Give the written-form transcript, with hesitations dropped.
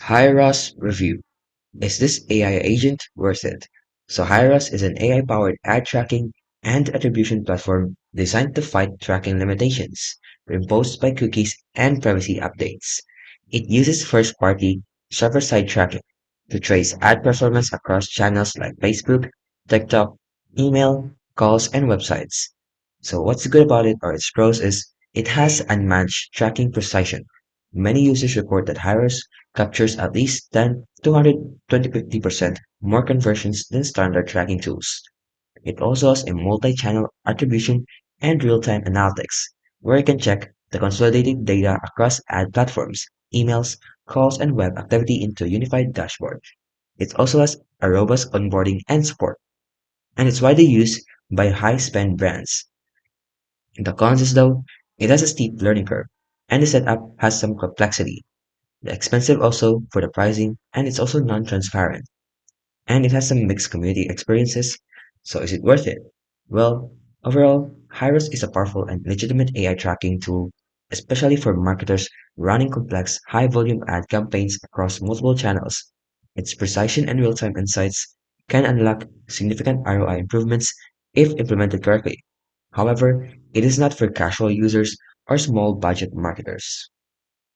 Hyros Review. Is this AI agent worth it? So Hyros is an AI-powered ad tracking and attribution platform designed to fight tracking limitations imposed by cookies and privacy updates. It uses first-party server-side tracking to trace ad performance across channels like Facebook, TikTok, email, calls, and websites. So what's good about it or its pros is it has unmatched tracking precision. Many users report that Hyros captures at least 10 250% more conversions than standard tracking tools. It also has a multi-channel attribution and real-time analytics, where you can check the consolidated data across ad platforms, emails, calls, and web activity into a unified dashboard. It also has a robust onboarding and support, and it's widely used by high-spend brands. The cons is though, it has a steep learning curve, and the setup has some complexity. It's expensive also for the pricing, and it's also non-transparent. And it has some mixed community experiences. So is it worth it? Well, overall, Hyros is a powerful and legitimate AI tracking tool, especially for marketers running complex, high-volume ad campaigns across multiple channels. Its precision and real-time insights can unlock significant ROI improvements if implemented correctly. However, it is not for casual users or small budget marketers.